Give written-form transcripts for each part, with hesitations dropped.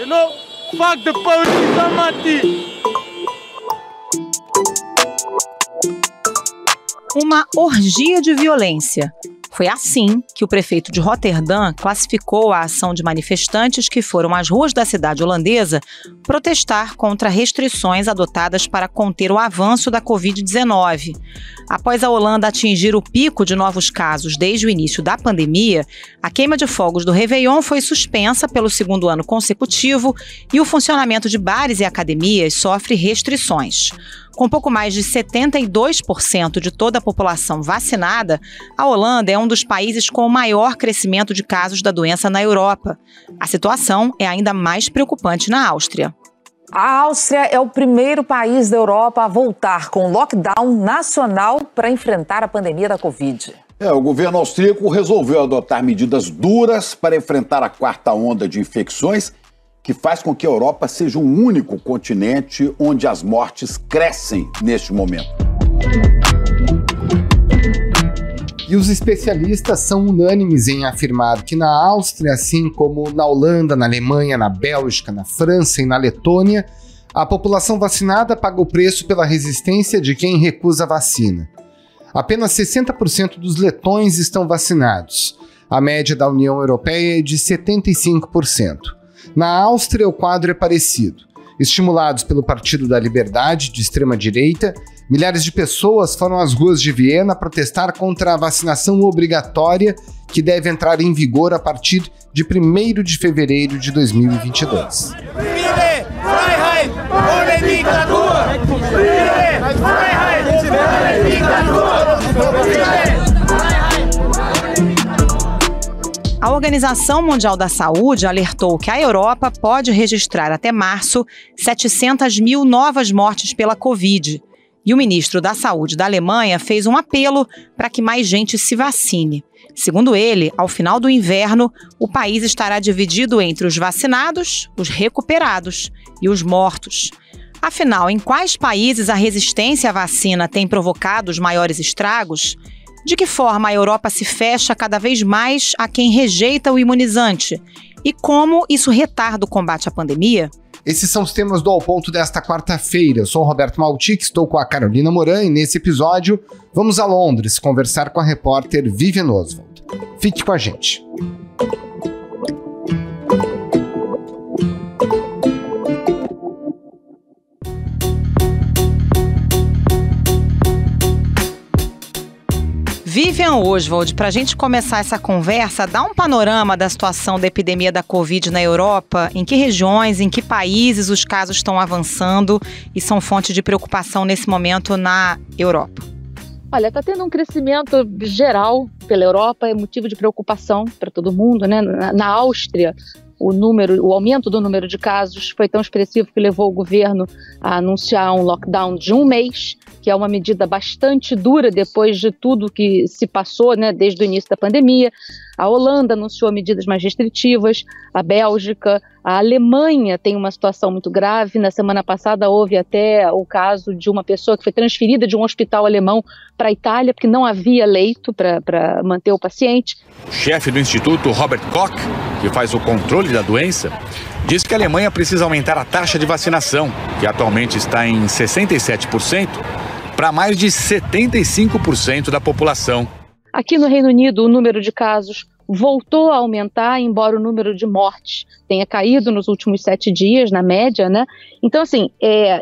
You know, fuck the police, Amati. Uma orgia de violência. Foi assim que o prefeito de Roterdã classificou a ação de manifestantes que foram às ruas da cidade holandesa protestar contra restrições adotadas para conter o avanço da Covid-19. Após a Holanda atingir o pico de novos casos desde o início da pandemia, a queima de fogos do Réveillon foi suspensa pelo segundo ano consecutivo e o funcionamento de bares e academias sofre restrições. Com pouco mais de 72% de toda a população vacinada, a Holanda é um dos países com o maior crescimento de casos da doença na Europa. A situação é ainda mais preocupante na Áustria. A Áustria é o primeiro país da Europa a voltar com lockdown nacional para enfrentar a pandemia da Covid. O governo austríaco resolveu adotar medidas duras para enfrentar a quarta onda de infecções, que faz com que a Europa seja o único continente onde as mortes crescem neste momento. E os especialistas são unânimes em afirmar que na Áustria, assim como na Holanda, na Alemanha, na Bélgica, na França e na Letônia, a população vacinada paga o preço pela resistência de quem recusa a vacina. Apenas 60% dos letões estão vacinados. A média da União Europeia é de 75%. Na Áustria, o quadro é parecido. Estimulados pelo Partido da Liberdade, de extrema-direita, milhares de pessoas foram às ruas de Viena protestar contra a vacinação obrigatória que deve entrar em vigor a partir de 1º de fevereiro de 2022. A Organização Mundial da Saúde alertou que a Europa pode registrar até março 700 mil novas mortes pela Covid. E o ministro da Saúde da Alemanha fez um apelo para que mais gente se vacine. Segundo ele, ao final do inverno, o país estará dividido entre os vacinados, os recuperados e os mortos. Afinal, em quais países a resistência à vacina tem provocado os maiores estragos? De que forma a Europa se fecha cada vez mais a quem rejeita o imunizante? E como isso retarda o combate à pandemia? Esses são os temas do Ao Ponto desta quarta-feira. Eu sou o Roberto Maltic, estou com a Carolina Moran e nesse episódio vamos a Londres conversar com a repórter Vivian Oswald. Fique com a gente. Vivian Oswald, para a gente começar essa conversa, dá um panorama da situação da epidemia da Covid na Europa, em que regiões, em que países os casos estão avançando e são fonte de preocupação nesse momento na Europa. Olha, está tendo um crescimento geral pela Europa, é motivo de preocupação para todo mundo, né? Na Áustria, o aumento do número de casos foi tão expressivo que levou o governo a anunciar um lockdown de 1 mês, que é uma medida bastante dura depois de tudo que se passou, né, desde o início da pandemia. A Holanda anunciou medidas mais restritivas, a Bélgica, a Alemanha tem uma situação muito grave. Na semana passada houve até o caso de uma pessoa que foi transferida de um hospital alemão para a Itália, porque não havia leito para manter o paciente. O chefe do Instituto, Robert Koch, que faz o controle da doença, diz que a Alemanha precisa aumentar a taxa de vacinação, que atualmente está em 67%, para mais de 75% da população. Aqui no Reino Unido, o número de casos voltou a aumentar, embora o número de mortes tenha caído nos últimos 7 dias, na média, né? Então, assim,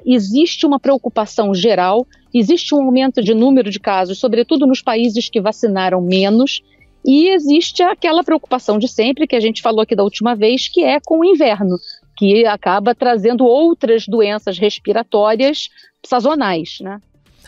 existe uma preocupação geral, existe um aumento de número de casos, sobretudo nos países que vacinaram menos, e existe aquela preocupação de sempre, que a gente falou aqui da última vez, que é com o inverno, que acaba trazendo outras doenças respiratórias sazonais, né?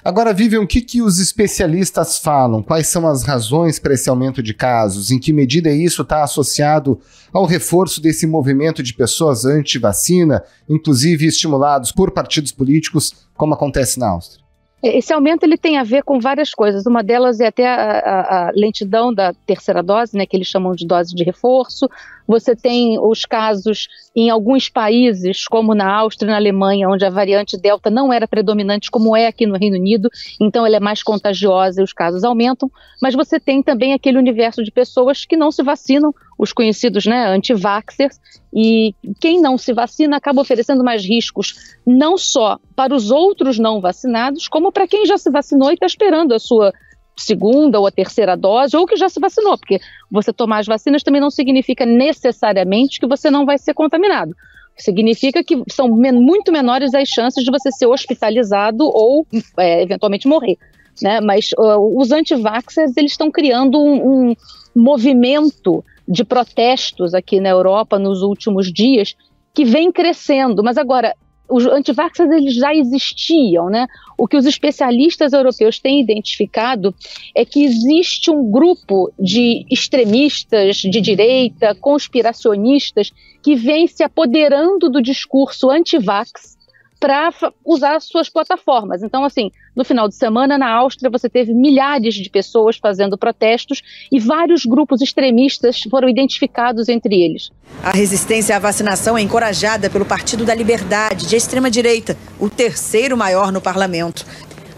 Agora, Vivian, o que os especialistas falam? Quais são as razões para esse aumento de casos? Em que medida isso está associado ao reforço desse movimento de pessoas anti-vacina, inclusive estimulados por partidos políticos, como acontece na Áustria? Esse aumento ele tem a ver com várias coisas. Uma delas é até a lentidão da terceira dose, né, que eles chamam de dose de reforço. Você tem os casos em alguns países, como na Áustria e na Alemanha, onde a variante Delta não era predominante, como é aqui no Reino Unido, então ela é mais contagiosa e os casos aumentam. Mas você tem também aquele universo de pessoas que não se vacinam os conhecidos, né, anti-vaxxers, e quem não se vacina acaba oferecendo mais riscos, não só para os outros não vacinados, como para quem já se vacinou e está esperando a sua segunda ou a terceira dose, ou que já se vacinou, porque você tomar as vacinas também não significa necessariamente que você não vai ser contaminado. Significa que são muito menores as chances de você ser hospitalizado ou eventualmente morrer, né? Mas os anti-vaxxers, eles estão criando um movimento de protestos aqui na Europa nos últimos dias que vem crescendo, mas agora os anti-vaxxers, eles já existiam, né? O que os especialistas europeus têm identificado é que existe um grupo de extremistas de direita, conspiracionistas, que vem se apoderando do discurso anti-vax para usar suas plataformas. Então, assim, no final de semana, na Áustria, você teve milhares de pessoas fazendo protestos e vários grupos extremistas foram identificados entre eles. A resistência à vacinação é encorajada pelo Partido da Liberdade, de extrema-direita, o terceiro maior no parlamento.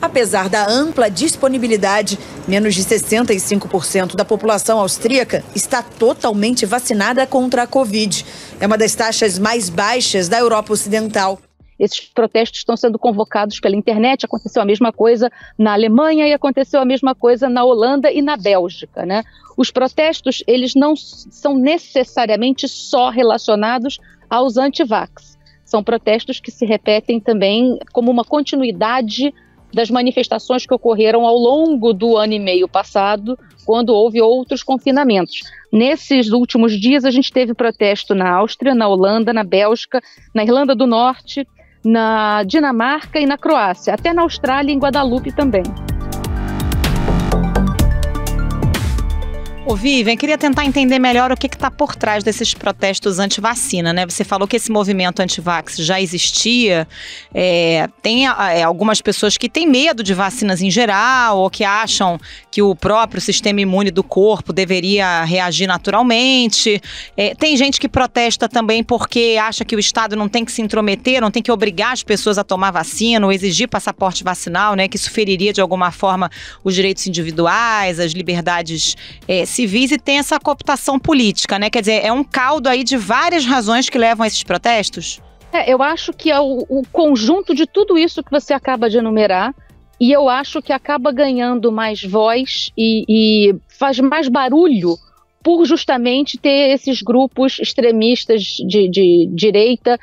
Apesar da ampla disponibilidade, menos de 65% da população austríaca está totalmente vacinada contra a Covid. É uma das taxas mais baixas da Europa Ocidental. Esses protestos estão sendo convocados pela internet, aconteceu a mesma coisa na Alemanha e aconteceu a mesma coisa na Holanda e na Bélgica, né? Os protestos, eles não são necessariamente só relacionados aos anti-vax. São protestos que se repetem também como uma continuidade das manifestações que ocorreram ao longo do ano e meio passado, quando houve outros confinamentos. Nesses últimos dias, a gente teve protesto na Áustria, na Holanda, na Bélgica, na Irlanda do Norte, na Dinamarca e na Croácia, até na Austrália e em Guadalupe também. Ô Vivian, queria tentar entender melhor o que está por trás desses protestos anti-vacina, né? Você falou que esse movimento anti-vax já existia, tem algumas pessoas que têm medo de vacinas em geral, ou que acham que o próprio sistema imune do corpo deveria reagir naturalmente. Tem gente que protesta também porque acha que o Estado não tem que se intrometer, não tem que obrigar as pessoas a tomar vacina ou exigir passaporte vacinal, né? Que isso feriria de alguma forma os direitos individuais, as liberdades civis, e tem essa cooptação política, né? Quer dizer, é um caldo aí de várias razões que levam a esses protestos? Eu acho que é o conjunto de tudo isso que você acaba de enumerar, e eu acho que acaba ganhando mais voz e faz mais barulho por justamente ter esses grupos extremistas de direita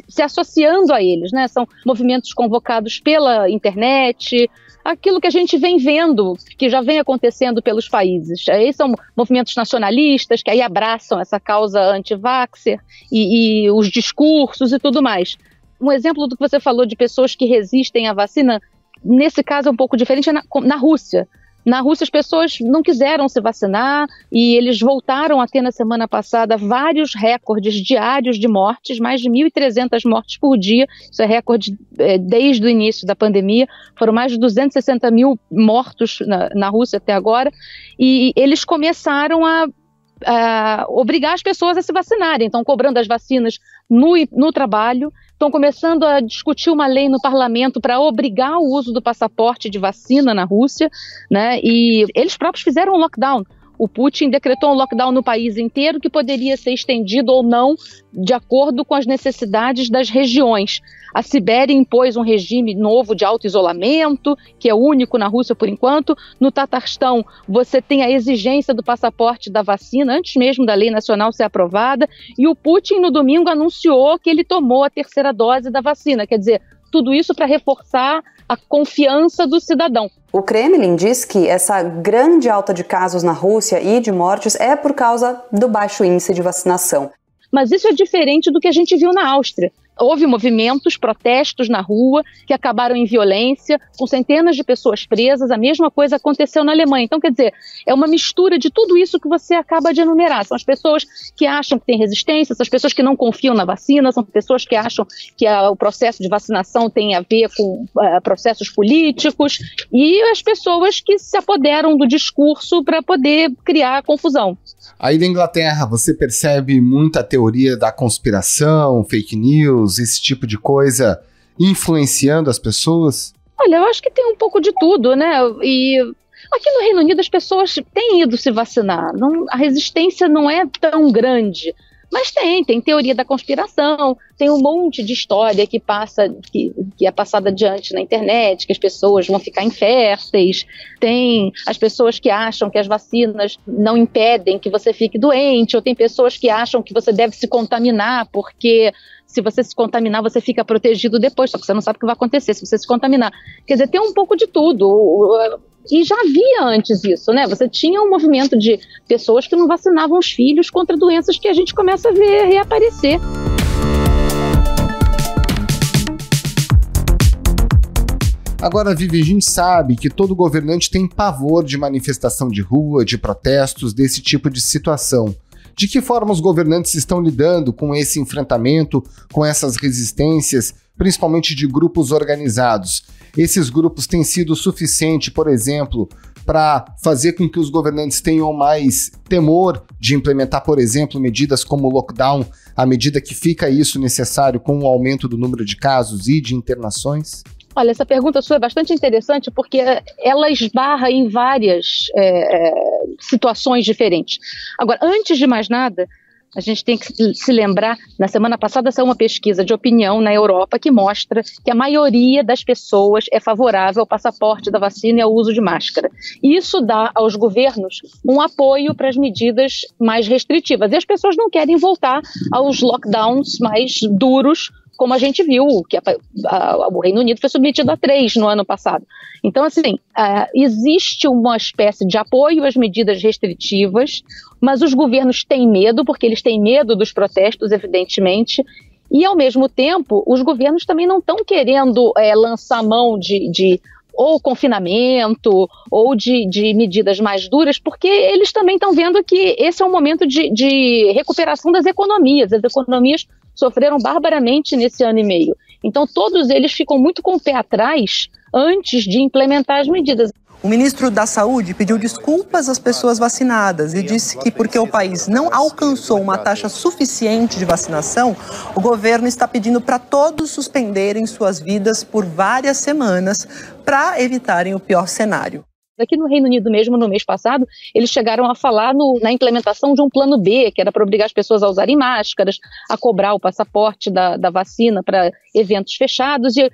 se associando a eles, né? São movimentos convocados pela internet, aquilo que a gente vem vendo, que já vem acontecendo pelos países. Aí são movimentos nacionalistas que aí abraçam essa causa anti-vaxxer e os discursos e tudo mais. Um exemplo do que você falou de pessoas que resistem à vacina, nesse caso é um pouco diferente, na Rússia. Na Rússia, as pessoas não quiseram se vacinar e eles voltaram a ter na semana passada vários recordes diários de mortes, mais de 1.300 mortes por dia. Isso é recorde desde o início da pandemia. Foram mais de 260 mil mortos na Rússia até agora. E eles começaram a obrigar as pessoas a se vacinarem. Estão cobrando as vacinas no trabalho. Estão começando a discutir uma lei no parlamento para obrigar o uso do passaporte de vacina na Rússia, né? E eles próprios fizeram um lockdown. O Putin decretou um lockdown no país inteiro que poderia ser estendido ou não de acordo com as necessidades das regiões. A Sibéria impôs um regime novo de auto-isolamento, que é único na Rússia por enquanto. No Tatarstão, você tem a exigência do passaporte da vacina, antes mesmo da lei nacional ser aprovada. E o Putin, no domingo, anunciou que ele tomou a terceira dose da vacina. Quer dizer, tudo isso para reforçar a confiança do cidadão. O Kremlin diz que essa grande alta de casos na Rússia e de mortes é por causa do baixo índice de vacinação. Mas isso é diferente do que a gente viu na Áustria. Houve movimentos, protestos na rua que acabaram em violência, com centenas de pessoas presas. A mesma coisa aconteceu na Alemanha. Então, quer dizer, é uma mistura de tudo isso que você acaba de enumerar. São as pessoas que acham que tem resistência, são as pessoas que não confiam na vacina, são pessoas que acham que o processo de vacinação tem a ver com processos políticos e as pessoas que se apoderam do discurso para poder criar confusão. Aí na Inglaterra, você percebe muita teoria da conspiração, fake news, esse tipo de coisa influenciando as pessoas? Olha, eu acho que tem um pouco de tudo, né? E Aqui no Reino Unido as pessoas têm ido se vacinar, a resistência não é tão grande, mas tem teoria da conspiração, tem um monte de história que é passada adiante na internet, que as pessoas vão ficar inférteis, tem as pessoas que acham que as vacinas não impedem que você fique doente, ou tem pessoas que acham que você deve se contaminar, porque se você se contaminar, você fica protegido depois, só que você não sabe o que vai acontecer se você se contaminar. Quer dizer, tem um pouco de tudo. E já havia antes isso, né? Você tinha um movimento de pessoas que não vacinavam os filhos contra doenças que a gente começa a ver reaparecer. Agora, Vivi, a gente sabe que todo governante tem pavor de manifestação de rua, de protestos, desse tipo de situação. De que forma os governantes estão lidando com esse enfrentamento, com essas resistências, principalmente de grupos organizados? Esses grupos têm sido suficiente, por exemplo, para fazer com que os governantes tenham mais temor de implementar, por exemplo, medidas como o lockdown, à medida que fica isso necessário com o aumento do número de casos e de internações? Olha, essa pergunta sua é bastante interessante porque ela esbarra em várias situações diferentes. Agora, antes de mais nada, a gente tem que se lembrar, na semana passada saiu uma pesquisa de opinião na Europa que mostra que a maioria das pessoas é favorável ao passaporte da vacina e ao uso de máscara. E isso dá aos governos um apoio para as medidas mais restritivas. E as pessoas não querem voltar aos lockdowns mais duros, como a gente viu, que o Reino Unido foi submetido a 3 no ano passado. Então, assim, existe uma espécie de apoio às medidas restritivas, mas os governos têm medo, porque eles têm medo dos protestos, evidentemente, e, ao mesmo tempo, os governos também não estão querendo lançar mão de ou confinamento, ou de medidas mais duras, porque eles também estão vendo que esse é um momento de recuperação das economias. As economias sofreram barbaramente nesse ano e meio. Então, todos eles ficam muito com o pé atrás antes de implementar as medidas. O ministro da Saúde pediu desculpas às pessoas vacinadas e disse que porque o país não alcançou uma taxa suficiente de vacinação, o governo está pedindo para todos suspenderem suas vidas por várias semanas para evitarem o pior cenário. Aqui no Reino Unido mesmo, no mês passado, eles chegaram a falar na implementação de um plano B, que era para obrigar as pessoas a usarem máscaras, a cobrar o passaporte da vacina para eventos fechados e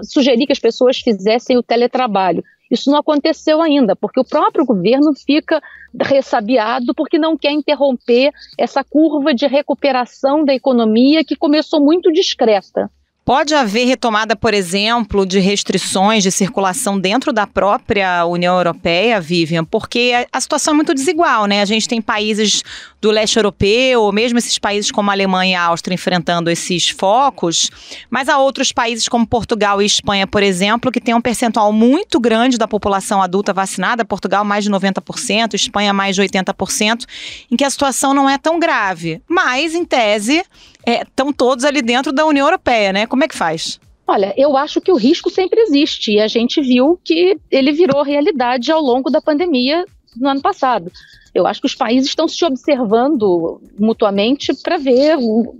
sugerir que as pessoas fizessem o teletrabalho. Isso não aconteceu ainda, porque o próprio governo fica ressabiado porque não quer interromper essa curva de recuperação da economia que começou muito discreta. Pode haver retomada, por exemplo, de restrições de circulação dentro da própria União Europeia, Vivian, porque a situação é muito desigual, né? A gente tem países do leste europeu, ou mesmo esses países como a Alemanha e a Áustria enfrentando esses focos, mas há outros países como Portugal e Espanha, por exemplo, que tem um percentual muito grande da população adulta vacinada, Portugal mais de 90%, Espanha mais de 80%, em que a situação não é tão grave, mas, em tese, estão todos ali dentro da União Europeia, né? Como é que faz? Olha, eu acho que o risco sempre existe e a gente viu que ele virou realidade ao longo da pandemia no ano passado. Eu acho que os países estão se observando mutuamente para ver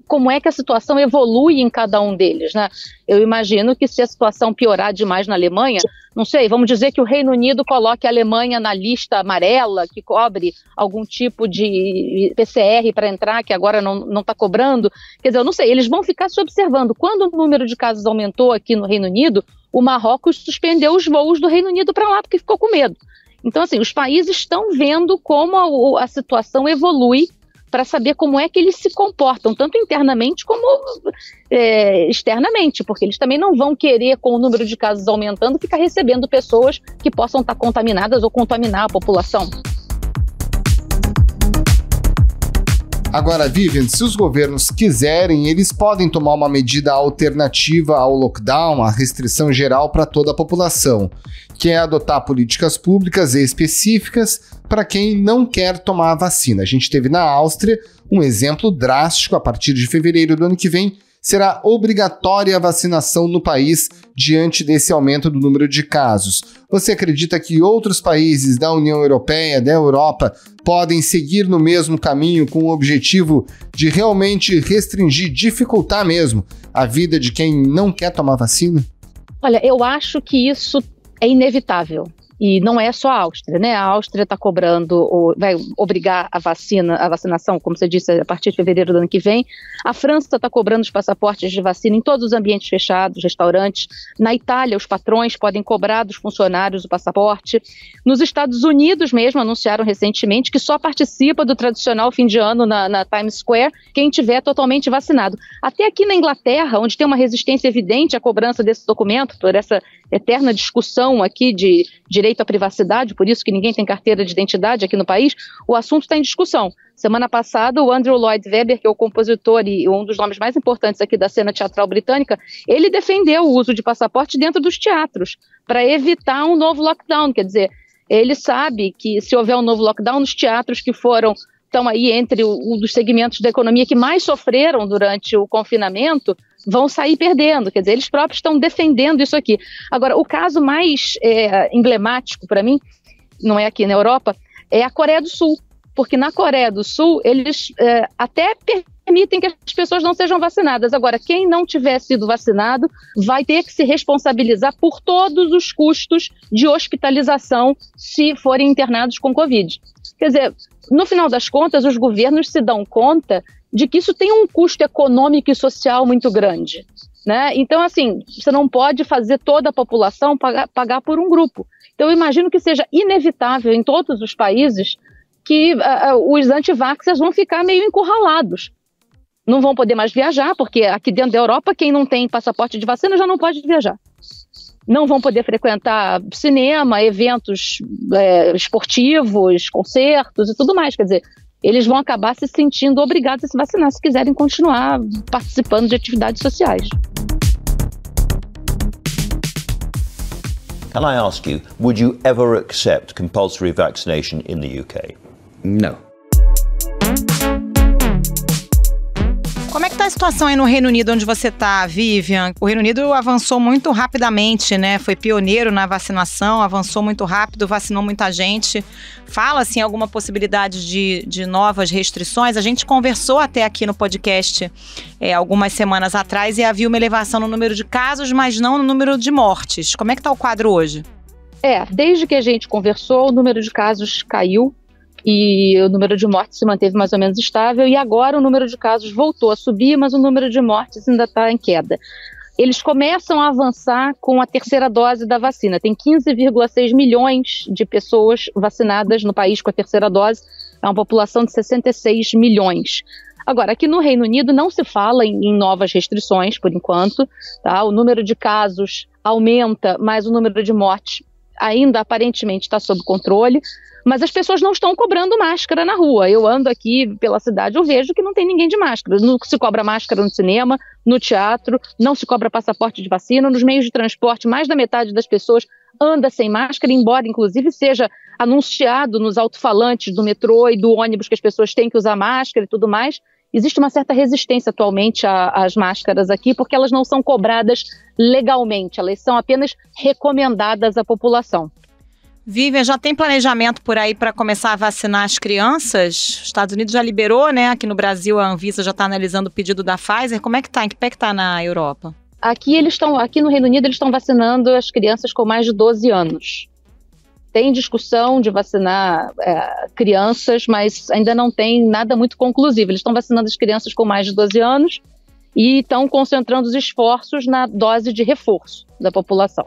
como é que a situação evolui em cada um deles, né? Eu imagino que se a situação piorar demais na Alemanha, não sei, vamos dizer que o Reino Unido coloque a Alemanha na lista amarela, que cobre algum tipo de PCR para entrar, que agora não está cobrando. Quer dizer, eu não sei, eles vão ficar se observando. Quando o número de casos aumentou aqui no Reino Unido, o Marrocos suspendeu os voos do Reino Unido para lá, porque ficou com medo. Então, assim, os países estão vendo como a situação evolui para saber como é que eles se comportam, tanto internamente como externamente, porque eles também não vão querer, com o número de casos aumentando, ficar recebendo pessoas que possam estar contaminadas ou contaminar a população. Agora, Vivian, se os governos quiserem, eles podem tomar uma medida alternativa ao lockdown, à restrição geral para toda a população, que é adotar políticas públicas específicas para quem não quer tomar a vacina. A gente teve na Áustria um exemplo drástico. A partir de fevereiro do ano que vem, será obrigatória a vacinação no país diante desse aumento do número de casos. Você acredita que outros países da União Europeia, da Europa, podem seguir no mesmo caminho com o objetivo de realmente restringir, dificultar mesmo a vida de quem não quer tomar vacina? Olha, eu acho que isso é inevitável. E não é só a Áustria, né? A Áustria está cobrando, vai obrigar a vacinação, como você disse, a partir de fevereiro do ano que vem. A França está cobrando os passaportes de vacina em todos os ambientes fechados, restaurantes. Na Itália, os patrões podem cobrar dos funcionários o passaporte. Nos Estados Unidos mesmo, anunciaram recentemente que só participa do tradicional fim de ano na Times Square quem tiver totalmente vacinado. Até aqui na Inglaterra, onde tem uma resistência evidente à cobrança desse documento, por essa eterna discussão aqui de direito à privacidade, por isso que ninguém tem carteira de identidade aqui no país, o assunto está em discussão. Semana passada, o Andrew Lloyd Webber, que é o compositor e um dos nomes mais importantes aqui da cena teatral britânica, ele defendeu o uso de passaporte dentro dos teatros, para evitar um novo lockdown. Quer dizer, ele sabe que se houver um novo lockdown, nos teatros que estão aí entre um dos segmentos da economia que mais sofreram durante o confinamento, vão sair perdendo. Quer dizer, eles próprios estão defendendo isso aqui. Agora, o caso mais emblemático para mim, não é aqui na Europa, é a Coreia do Sul. Porque na Coreia do Sul, eles até permitem que as pessoas não sejam vacinadas. Agora, quem não tiver sido vacinado vai ter que se responsabilizar por todos os custos de hospitalização se forem internados com Covid. Quer dizer, no final das contas, os governos se dão conta de que isso tem um custo econômico e social muito grande, né? Então, assim, você não pode fazer toda a população pagar por um grupo. Então, eu imagino que seja inevitável em todos os países que os antivaxxers vão ficar meio encurralados. Não vão poder mais viajar, porque aqui dentro da Europa, quem não tem passaporte de vacina já não pode viajar. Não vão poder frequentar cinema, eventos esportivos, concertos e tudo mais. Quer dizer, eles vão acabar se sentindo obrigados a se vacinar se quiserem continuar participando de atividades sociais. Can I ask you, would you ever accept compulsory vaccination in the UK? No. Como é que está a situação aí no Reino Unido, onde você está, Vivian? O Reino Unido avançou muito rapidamente, né? Foi pioneiro na vacinação, avançou muito rápido, vacinou muita gente. Fala-se em alguma possibilidade de novas restrições? A gente conversou até aqui no podcast algumas semanas atrás e havia uma elevação no número de casos, mas não no número de mortes. Como é que está o quadro hoje? Desde que a gente conversou, o número de casos caiu. E o número de mortes se manteve mais ou menos estável, e agora o número de casos voltou a subir, mas o número de mortes ainda está em queda. Eles começam a avançar com a terceira dose da vacina. Tem 15,6 milhões de pessoas vacinadas no país com a terceira dose, é uma população de 66 milhões. Agora, aqui no Reino Unido não se fala em novas restrições, por enquanto, tá? O número de casos aumenta, mas o número de mortes ainda aparentemente está sob controle. Mas as pessoas não estão cobrando máscara na rua. Eu ando aqui pela cidade, eu vejo que não tem ninguém de máscara. Não se cobra máscara no cinema, no teatro, não se cobra passaporte de vacina. Nos meios de transporte, mais da metade das pessoas anda sem máscara, embora inclusive seja anunciado nos alto-falantes do metrô e do ônibus que as pessoas têm que usar máscara e tudo mais. Existe uma certa resistência atualmente às máscaras aqui, porque elas não são cobradas legalmente, elas são apenas recomendadas à população. Vivian, já tem planejamento por aí para começar a vacinar as crianças? Os Estados Unidos já liberou, né? Aqui no Brasil a Anvisa já está analisando o pedido da Pfizer. Como é que está? Em que pé que está na Europa? Aqui no Reino Unido eles estão vacinando as crianças com mais de 12 anos. Tem discussão de vacinar crianças, mas ainda não tem nada muito conclusivo. Eles estão vacinando as crianças com mais de 12 anos e estão concentrando os esforços na dose de reforço da população.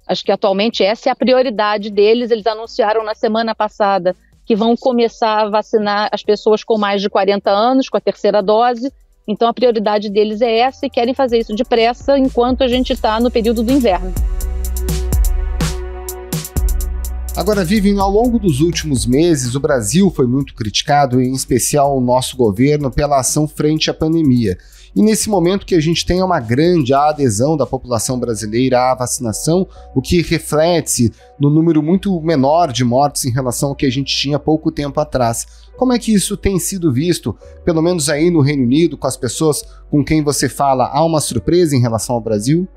Acho que atualmente essa é a prioridade deles. Eles anunciaram na semana passada que vão começar a vacinar as pessoas com mais de 40 anos, com a terceira dose. Então a prioridade deles é essa e querem fazer isso depressa enquanto a gente está no período do inverno. Agora, Vivian, ao longo dos últimos meses, o Brasil foi muito criticado, em especial o nosso governo, pela ação frente à pandemia. E nesse momento que a gente tem uma grande adesão da população brasileira à vacinação, o que reflete-se no número muito menor de mortes em relação ao que a gente tinha pouco tempo atrás. Como é que isso tem sido visto, pelo menos aí no Reino Unido, com as pessoas com quem você fala? Há uma surpresa em relação ao Brasil?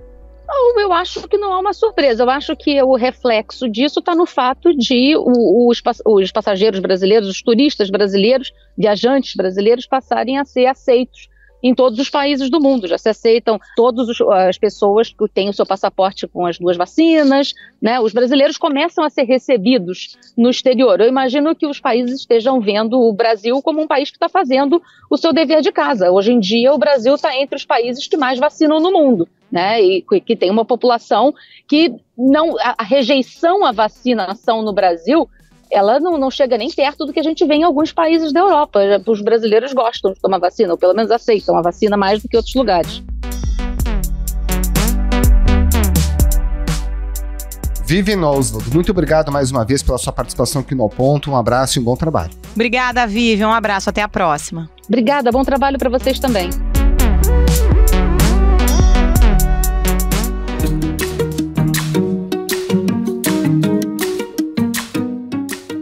Não, eu acho que não há uma surpresa. Eu acho que o reflexo disso está no fato de os passageiros brasileiros, os turistas brasileiros, viajantes brasileiros passarem a ser aceitos em todos os países do mundo. Já se aceitam todas as pessoas que têm o seu passaporte com as 2 vacinas, né? Os brasileiros começam a ser recebidos no exterior. Eu imagino que os países estejam vendo o Brasil como um país que está fazendo o seu dever de casa. Hoje em dia, o Brasil está entre os países que mais vacinam no mundo, né? E que tem uma população que a rejeição à vacinação no Brasil, ela não chega nem perto do que a gente vê em alguns países da Europa. Os brasileiros gostam de tomar vacina, ou pelo menos aceitam a vacina mais do que outros lugares. Vivian Oswald, muito obrigado mais uma vez pela sua participação aqui no Ao Ponto. Um abraço e um bom trabalho. Obrigada, Vivian. Um abraço. Até a próxima. Obrigada. Bom trabalho para vocês também.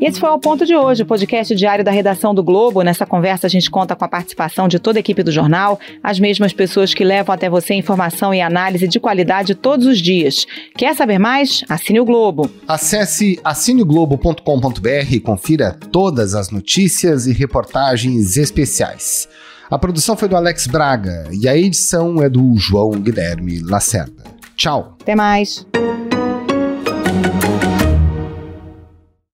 Esse foi o Ponto de hoje, o podcast diário da redação do Globo. Nessa conversa a gente conta com a participação de toda a equipe do jornal, as mesmas pessoas que levam até você informação e análise de qualidade todos os dias. Quer saber mais? Assine o Globo. Acesse assineoglobo.com.br e confira todas as notícias e reportagens especiais. A produção foi do Alex Braga e a edição é do João Guilherme Lacerda. Tchau. Até mais.